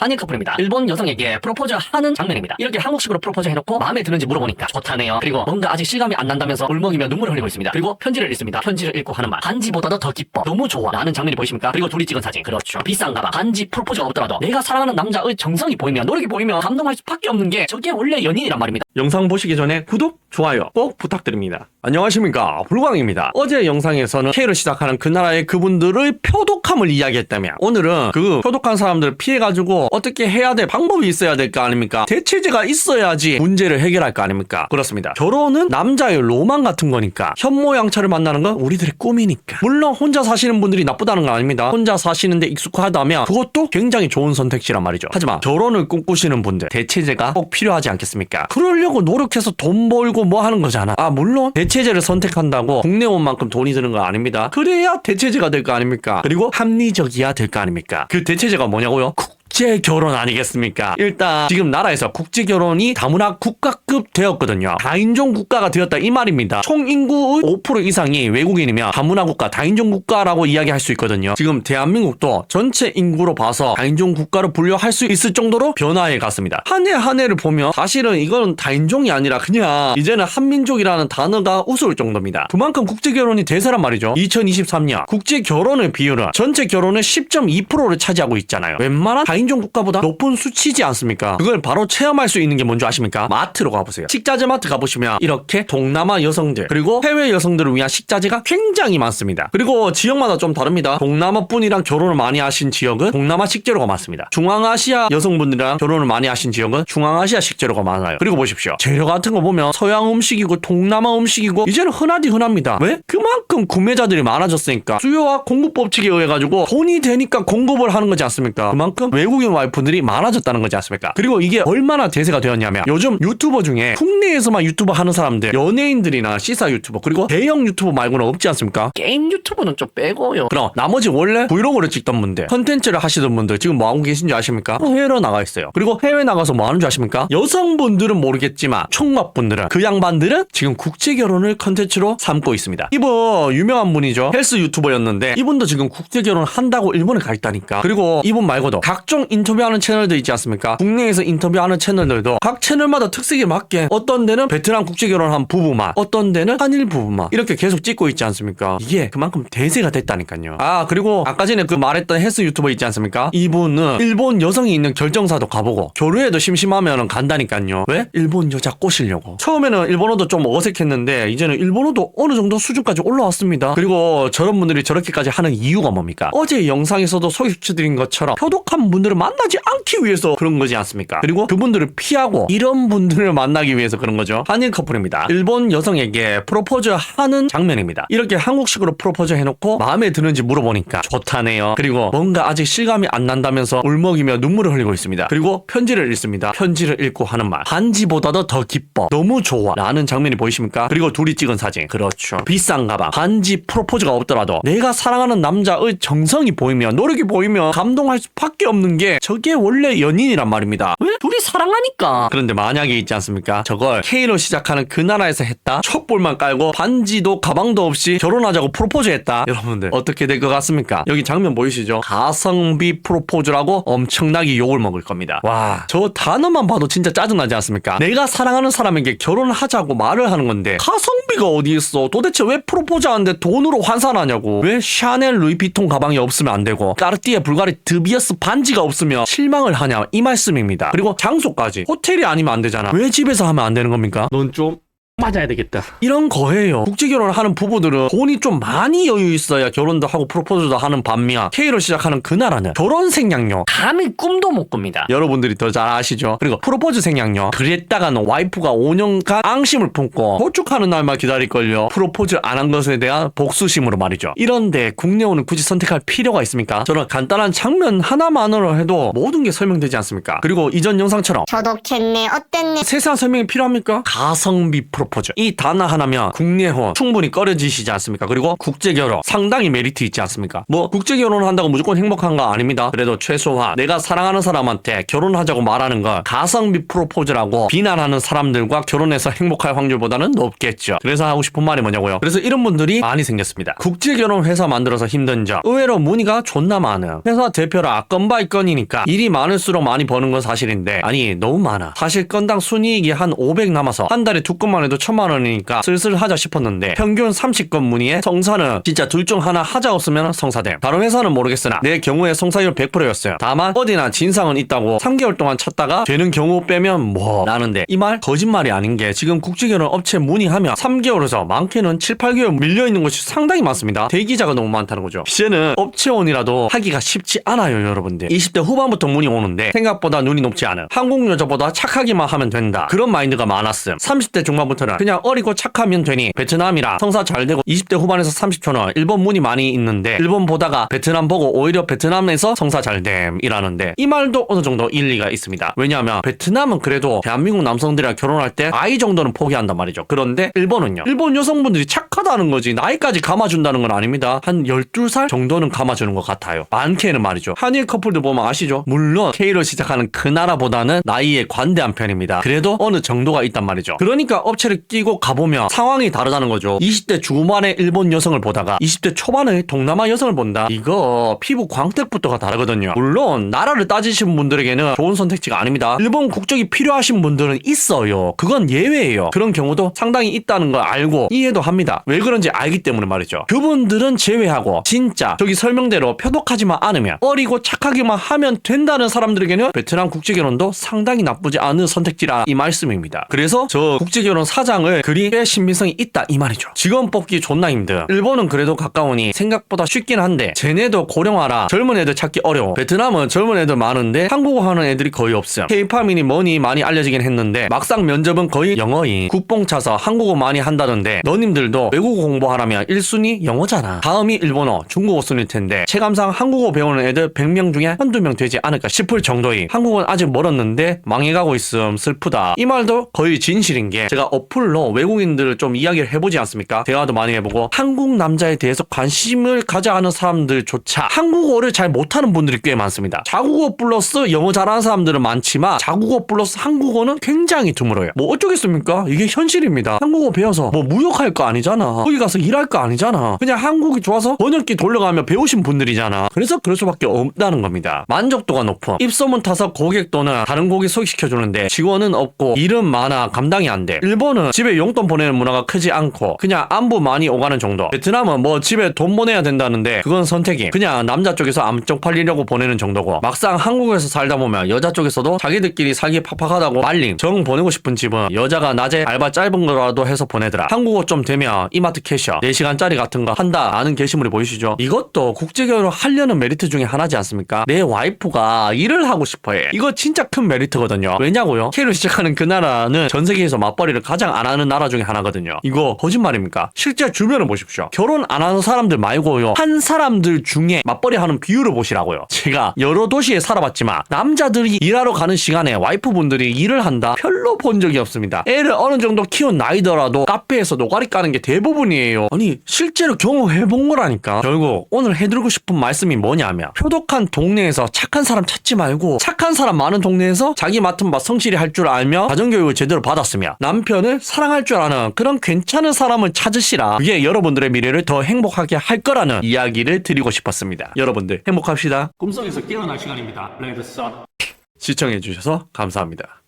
한일 커플입니다. 일본 여성에게 프로포즈 하는 장면입니다. 이렇게 한국식으로 프로포즈 해놓고 마음에 드는지 물어보니까 좋다네요. 그리고 뭔가 아직 실감이 안 난다면서 울먹이며 눈물을 흘리고 있습니다. 그리고 편지를 읽습니다. 편지를 읽고 하는 말, 반지보다도 더 기뻐, 너무 좋아 라는 장면이 보이십니까? 그리고 둘이 찍은 사진, 그렇죠. 비싼 가방, 반지, 프로포즈가 없더라도 내가 사랑하는 남자의 정성이 보이면, 노력이 보이면 감동할 수밖에 없는 게 저게 원래 연인이란 말입니다. 영상 보시기 전에 구독, 좋아요 꼭 부탁드립니다. 안녕하십니까, 불광입니다. 어제 영상에서는 K를 시작하는 그 나라의 그분들의 표독함을 이야기했다면, 오늘은 그 표독한 사람들을 피해가지고 어떻게 해야 될 방법이 있어야 될 거 아닙니까? 대체제가 있어야지 문제를 해결할 거 아닙니까? 그렇습니다. 결혼은 남자의 로망 같은 거니까, 현모양처를 만나는 건 우리들의 꿈이니까. 물론 혼자 사시는 분들이 나쁘다는 건 아닙니다. 혼자 사시는데 익숙하다면 그것도 굉장히 좋은 선택지란 말이죠. 하지만 결혼을 꿈꾸시는 분들, 대체제가 꼭 필요하지 않겠습니까? 그러려고 노력해서 돈 벌고 뭐 하는 거잖아. 물론 대체제를 선택한다고 국내 온 만큼 돈이 드는 건 아닙니다. 그래야 대체제가 될 거 아닙니까? 그리고 합리적이야 될 거 아닙니까? 그 대체제가 뭐냐고요? 국제 결혼 아니겠습니까? 일단 지금 나라에서 국제 결혼이 다문화 국가급 되었거든요. 다인종 국가가 되었다 이 말입니다. 총 인구의 5% 이상이 외국인이면 다문화 국가, 다인종 국가라고 이야기할 수 있거든요. 지금 대한민국도 전체 인구로 봐서 다인종 국가로 분류할 수 있을 정도로 변화해 갔습니다. 한 해 한 해를 보면 사실은 이건 다인종이 아니라 그냥 이제는 한민족이라는 단어가 우스울 정도입니다. 그만큼 국제 결혼이 대세란 말이죠. 2023년 국제 결혼의 비율은 전체 결혼의 10.2%를 차지하고 있잖아요. 웬만한 다인종 국가보다 높은 수치지 않습니까? 그걸 바로 체험할 수 있는 게 뭔지 아십니까? 마트로 가보세요. 식자재 마트 가보시면 이렇게 동남아 여성들, 그리고 해외 여성들을 위한 식자재가 굉장히 많습니다. 그리고 지역마다 좀 다릅니다. 동남아 분이랑 결혼을 많이 하신 지역은 동남아 식재료가 많습니다. 중앙아시아 여성분들이랑 결혼을 많이 하신 지역은 중앙아시아 식재료가 많아요. 그리고 보십시오. 재료 같은 거 보면 서양 음식이고 동남아 음식이고 이제는 흔하디 흔합니다. 왜? 그만큼 구매자들이 많아졌으니까. 수요와 공급 법칙에 의해 가지고 돈이 되니까 공급을 하는 거지 않습니까? 그만큼 외국인 와이프들이 많아졌다는 거지 않습니까? 그리고 이게 얼마나 대세가 되었냐면, 요즘 유튜버 중에 국내에서만 유튜버 하는 사람들, 연예인들이나 시사 유튜버, 그리고 대형 유튜버 말고는 없지 않습니까? 게임 유튜버는 좀 빼고요. 그럼 나머지 원래 브이로그를 찍던 분들, 컨텐츠를 하시던 분들 지금 뭐 하고 계신지 아십니까? 해외로 나가 있어요. 그리고 해외 나가서 뭐 하는 줄 아십니까? 여성분들은 모르겠지만 총각분들은, 그 양반들은 지금 국제 결혼을 컨텐츠로 삼고 있습니다. 이분 유명한 분이죠. 헬스 유튜버였는데 이분도 지금 국제 결혼 한다고 일본에 가 있다니까. 그리고 이분 말고도 각종 인터뷰하는 채널들 있지 않습니까? 국내에서 인터뷰하는 채널들도 각 채널마다 특색에 맞게 어떤 데는 베트남 국제 결혼한 부부만, 어떤 데는 한일 부부만 이렇게 계속 찍고 있지 않습니까? 이게 그만큼 대세가 됐다니까요. 그리고 아까 전에 그 말했던 헬스 유튜버 있지 않습니까? 이분은 일본 여성이 있는 결정사도 가보고 교류에도 심심하면 간다니까요. 왜? 일본 여자 꼬시려고. 처음에는 일본어도 좀 어색했는데 이제는 일본어도 어느 정도 수준까지 올라왔습니다. 그리고 저런 분들이 저렇게까지 하는 이유가 뭡니까? 어제 영상에서도 소개시켜드린 것처럼 표독한 분들을 만나지 않기 위해서 그런 거지 않습니까? 그리고 그분들을 피하고 이런 분들을 만나기 위해서 그런 거죠. 한일 커플입니다. 일본 여성에게 프로포즈 하는 장면입니다. 이렇게 한국식으로 프로포즈 해놓고 마음에 드는지 물어보니까 좋다네요. 그리고 뭔가 아직 실감이 안 난다면서 울먹이며 눈물을 흘리고 있습니다. 그리고 편지를 읽습니다. 편지를 읽고 하는 말, 반지보다도 더 기뻐, 너무 좋아 라는 장면이 보이십니까? 그리고 둘이 찍은 사진, 그렇죠. 비싼 가방, 반지, 프로포즈가 없더라도 내가 사랑하는 남자의 정성이 보이면, 노력이 보이면 감동할 수밖에 없는 게 저게 원래 연인이란 말입니다. 왜? 둘이 사랑하니까. 그런데 만약에 있지 않습니까? 저걸 K로 시작하는 그 나라에서 했다? 촛불만 깔고 반지도 가방도 없이 결혼하자고 프로포즈 했다? 여러분들 어떻게 될 것 같습니까? 여기 장면 보이시죠? 가성비 프로포즈라고 엄청나게 욕을 먹을 겁니다. 와, 저 단어만 봐도 진짜 짜증나지 않습니까? 내가 사랑하는 사람에게 결혼하자고 말을 하는 건데 가성비가 어디 있어? 도대체 왜 프로포즈 하는데 돈으로 환산하냐고. 왜 샤넬 루이비통 가방이 없으면 안 되고 까르띠에 불가리 드비어스 반지가 없으면 실망을 하냐, 이 말씀입니다. 그리고 장소까지 호텔이 아니면 안 되잖아. 왜 집에서 하면 안 되는 겁니까? 넌 좀 맞아야 되겠다. 이런 거예요. 국제 결혼을 하는 부부들은 돈이 좀 많이 여유 있어야 결혼도 하고 프로포즈도 하는 반면, K로 시작하는 그 나라는 결혼 생략료 감히 꿈도 못 꿉니다. 여러분들이 더 잘 아시죠? 그리고 프로포즈 생략료, 그랬다가는 와이프가 5년간 앙심을 품고 도축하는 날만 기다릴걸요. 프로포즈 안 한 것에 대한 복수심으로 말이죠. 이런데 국내오는 굳이 선택할 필요가 있습니까? 저는 간단한 장면 하나만으로 해도 모든 게 설명되지 않습니까? 그리고 이전 영상처럼 저독했네, 어땠네, 세세한 설명이 필요합니까? 가성비 프로포즈 프로포즈. 이 단어 하나면 국내혼 충분히 꺼려지시지 않습니까? 그리고 국제결혼 상당히 메리트 있지 않습니까? 뭐 국제결혼을 한다고 무조건 행복한 거 아닙니다. 그래도 최소한 내가 사랑하는 사람한테 결혼하자고 말하는 건 가성비 프로포즈라고 비난하는 사람들과 결혼해서 행복할 확률보다는 높겠죠. 그래서 하고 싶은 말이 뭐냐고요. 그래서 이런 분들이 많이 생겼습니다. 국제결혼 회사 만들어서 힘든 점 의외로 문의가 존나 많은 회사 대표라 건바이 건이니까 일이 많을수록 많이 버는 건 사실인데 아니 너무 많아. 사실 건당 순이익이 한 500 남아서 한 달에 2건만 해도 1000만 원이니까 슬슬 하자 싶었는데 평균 30건 문의에 성사는 진짜 둘 중 하나 하자 없으면 성사됨. 다른 회사는 모르겠으나 내 경우에 성사율 100%였어요. 다만 어디나 진상은 있다고 3개월 동안 찾다가 되는 경우 빼면 뭐 라는데 이 말 거짓말이 아닌 게 지금 국제결혼 업체 문의하면 3개월에서 많게는 7, 8개월 밀려있는 것이 상당히 많습니다. 대기자가 너무 많다는 거죠. 이제는 업체원이라도 하기가 쉽지 않아요 여러분들. 20대 후반부터 문의 오는데 생각보다 눈이 높지 않은 한국 여자보다 착하기만 하면 된다 그런 마인드가 많았음. 30대 중반부터는 그냥 어리고 착하면 되니 베트남이라 성사 잘 되고 20대 후반에서 30초는 일본 문의 많이 있는데 일본 보다가 베트남 보고 오히려 베트남에서 성사 잘됨 이라는데 이 말도 어느 정도 일리가 있습니다. 왜냐하면 베트남은 그래도 대한민국 남성들이랑 결혼할 때 아이 정도는 포기한단 말이죠. 그런데 일본은요. 일본 여성분들이 착하다는 거지 나이까지 감아준다는 건 아닙니다. 한 12살 정도는 감아주는 것 같아요. 많게는 말이죠. 한일 커플들 보면 아시죠? 물론 K로 시작하는 그 나라보다는 나이에 관대한 편입니다. 그래도 어느 정도가 있단 말이죠. 그러니까 업체를 끼고 가보면 상황이 다르다는 거죠. 20대 중반의 일본 여성을 보다가 20대 초반의 동남아 여성을 본다. 이거 피부 광택부터가 다르거든요. 물론 나라를 따지신 분들에게는 좋은 선택지가 아닙니다. 일본 국적이 필요하신 분들은 있어요. 그건 예외예요. 그런 경우도 상당히 있다는 걸 알고 이해도 합니다. 왜 그런지 알기 때문에 말이죠. 그분들은 제외하고 진짜 저기 설명대로 표독하지만 않으면 어리고 착하기만 하면 된다는 사람들에게는 베트남 국제결혼도 상당히 나쁘지 않은 선택지라 이 말씀입니다. 그래서 저 국제결혼 사장을 그리 꽤 신빙성이 있다 이 말이죠. 직원 뽑기 존나 힘든. 일본은 그래도 가까우니 생각보다 쉽긴 한데 쟤네도 고령화라 젊은 애들 찾기 어려워. 베트남은 젊은 애들 많은데 한국어 하는 애들이 거의 없음. K-팝이니 뭐니 많이 알려지긴 했는데 막상 면접은 거의 영어인. 국뽕 차서 한국어 많이 한다던데 너님들도 외국어 공부하라면 1순위 영어잖아. 다음이 일본어, 중국어 순일 텐데 체감상 한국어 배우는 애들 100명 중에 한두 명 되지 않을까 싶을 정도인. 한국은 아직 멀었는데 망해가고 있음 슬프다. 이 말도 거의 진실인 게 제가 어플로 외국인들을 좀 이야기를 해보지 않습니까? 대화도 많이 해보고 한국 남자에 대해서 관심을 가져 하는 사람들조차 한국어를 잘 못하는 분들이 꽤 많습니다. 자국어 플러스 영어 잘하는 사람들은 많지만 자국어 플러스 한국어는 굉장히 드물어요. 뭐 어쩌겠습니까? 이게 현실입니다. 한국어 배워서 뭐 무역할 거 아니잖아. 거기 가서 일할 거 아니잖아. 그냥 한국이 좋아서 번역기 돌려가며 배우신 분들이잖아. 그래서 그럴 수밖에 없다는 겁니다. 만족도가 높은 입소문 타서 고객 또는 다른 고객 소개시켜주는데 직원은 없고 일은 많아 감당이 안 돼. 일본은 집에 용돈 보내는 문화가 크지 않고 그냥 안부 많이 오가는 정도. 베트남은 뭐 집에 돈 보내야 된다는데 그건 선택임. 그냥 남자 쪽에서 암쪽 팔리려고 보내는 정도고 막상 한국에서 살다 보면 여자 쪽에서도 자기들끼리 살기 팍팍하다고 말림. 정 보내고 싶은 집은 여자가 낮에 알바 짧은 거라도 해서 보내더라. 한국어 좀 되면 이마트 캐셔 4시간짜리 같은 거 한다 아는 게시물이 보이시죠? 이것도 국제결혼 하려는 메리트 중에 하나지 않습니까? 내 와이프가 일을 하고 싶어해. 이거 진짜 큰 메리트거든요. 왜냐고요? K로 시작하는 그 나라는 전 세계에서 맞벌이를 가장 안 하는 나라 중에 하나거든요. 이거 거짓말입니까? 실제 주변을 보십시오. 결혼 안 하는 사람들 말고요. 한 사람들 중에 맞벌이 하는 비율을 보시라고요. 제가 여러 도시에 살아봤지만 남자들이 일하러 가는 시간에 와이프분들이 일을 한다? 별로 본 적이 없습니다. 애를 어느 정도 키운 나이더라도 카페에서 노가리 까는 게 대부분이에요. 아니 실제로 경험해본 거라니까. 결국 오늘 해드리고 싶은 말씀이 뭐냐면 표독한 동네에서 착한 사람 찾지 말고 착한 사람 많은 동네에서 자기 맡은 바 성실히 할 줄 알며 가정교육을 제대로 받았으며 남편을 사랑할 줄 아는 그런 괜찮은 사람을 찾으시라. 그게 여러분들의 미래를 더 행복하게 할 거라는 이야기를 드리고 싶었습니다. 여러분들 행복합시다. 꿈속에서 깨어날 시간입니다. 레드썬. 시청해주셔서 감사합니다.